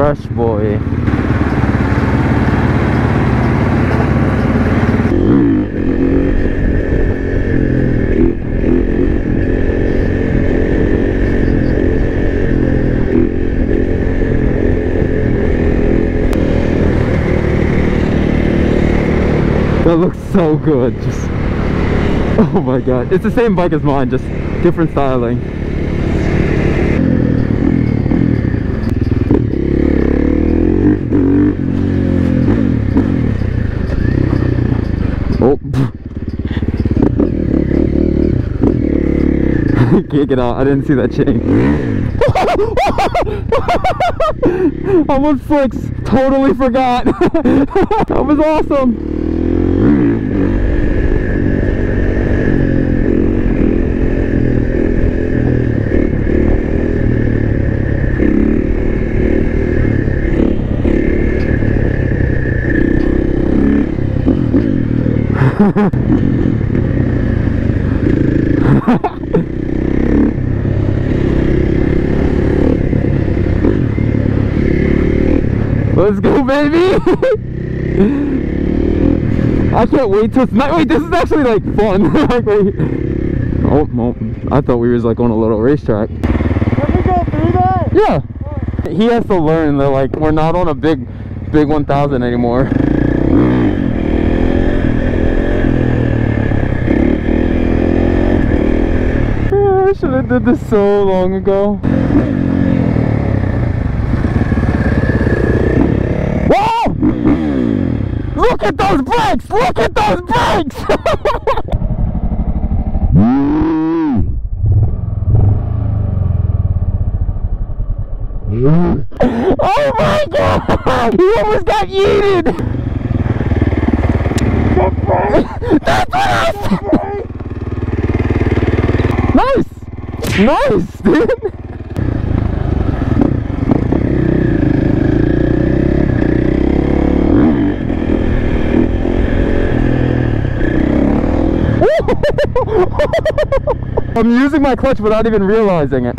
Fresh boy. That looks so good. Just, oh my god. It's the same bike as mine, just different styling. Oh. Can't get out. I didn't see that chain. Almost flicks. Totally forgot. That was awesome. Let's go, baby! I can't wait till it's night. Wait, this is actually like fun. Like, wait. Oh, I thought we was like on a little racetrack. Can we go through that? Yeah. Oh. He has to learn that like we're not on a big 1000 anymore. I should have did this so long ago. Whoa! Look at those brakes! Look at those brakes! Oh my god! He almost got yeeted! That's what I said! Nice! Nice, dude! I'm using my clutch without even realizing it.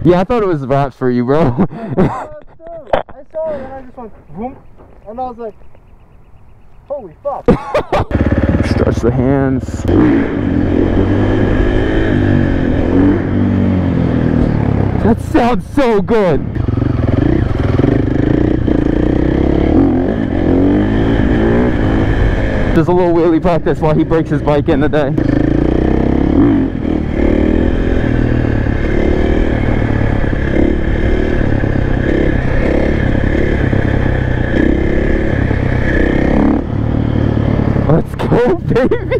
Yeah, I thought it was wraps for you, bro. I saw it and I just went boom, and I was like, holy fuck. Stretch the hands. That sounds so good. Just a little wheelie practice while he breaks his bike in today. Let's go, baby!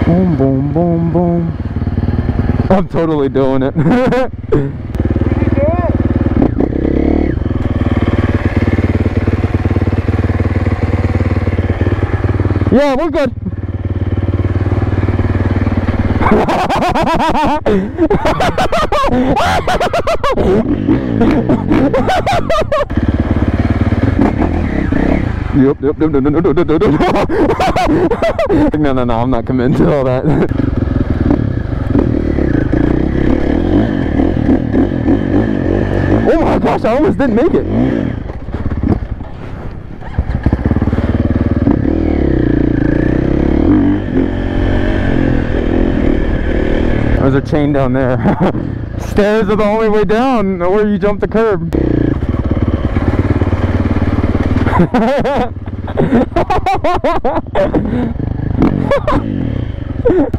Boom, boom, boom, boom. I'm totally doing it. Yeah, we're good. Yep. No, I'm not committing to all that. Oh my gosh, I almost didn't make it. There's a chain down there. Stairs are the only way down, or you jump the curb.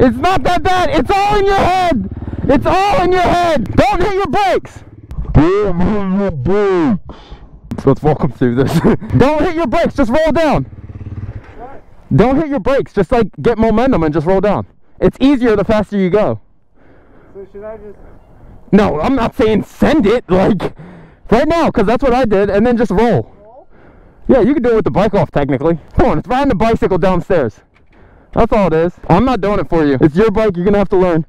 It's not that bad. It's all in your head. It's all in your head. Don't hit your brakes. Don't hit your brakes. Let's walk them through this. Don't hit your brakes. Just roll down. What? Don't hit your brakes. Just like get momentum and just roll down. It's easier the faster you go. So should I just... No, I'm not saying send it, like, right now, because that's what I did, and then just roll. Yeah, you can do it with the bike off, technically. Come on, it's riding the bicycle downstairs. That's all it is. I'm not doing it for you. It's your bike, you're gonna have to learn.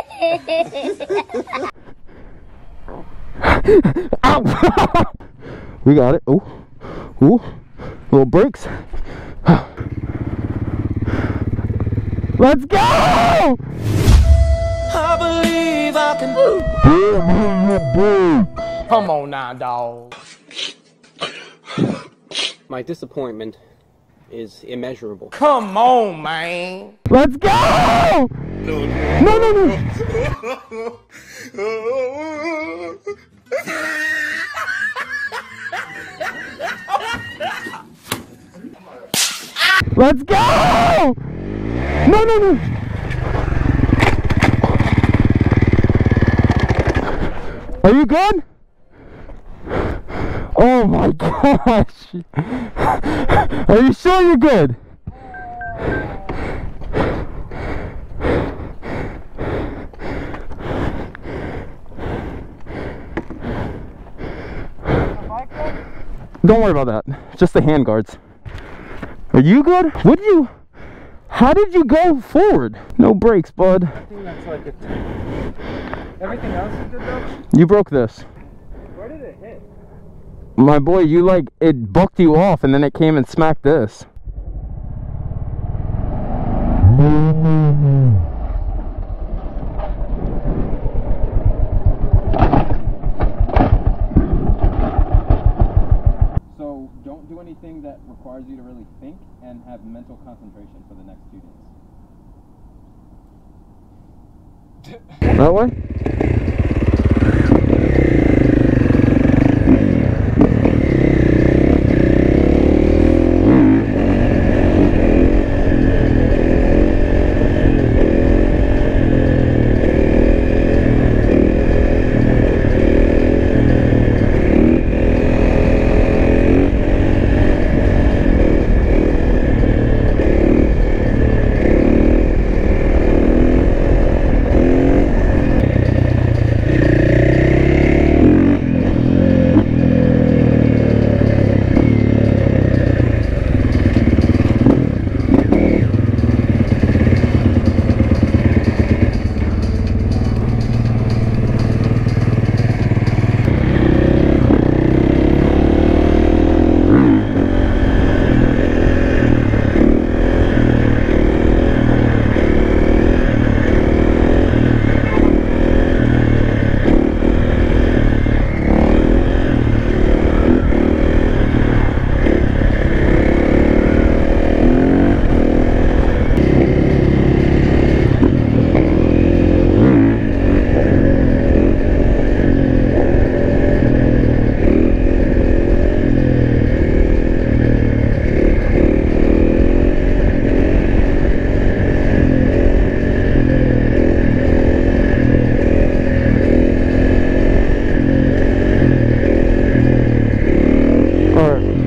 Ow! We got it. Ooh. Ooh. Little brakes. Let's go! I believe I can. Come on now, dog. My disappointment is immeasurable. Come on, man. Let's go! No, no, no. Let's go! No, no, no. Are you good? Oh my gosh. Are you sure you're good? Don't worry about that. Just the hand guards. Are you good? What did you... How did you go forward? No brakes, bud. I think that's like it. Everything else is good though? You broke this. Where did it hit? My boy, you like... It bucked you off and then it came and smacked this. So don't do anything that requires you to really think and have mental concentration for the next 2 days. That way?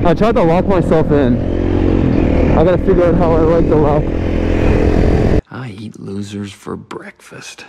I tried to lock myself in. I gotta figure out how I like to lock. I eat losers for breakfast.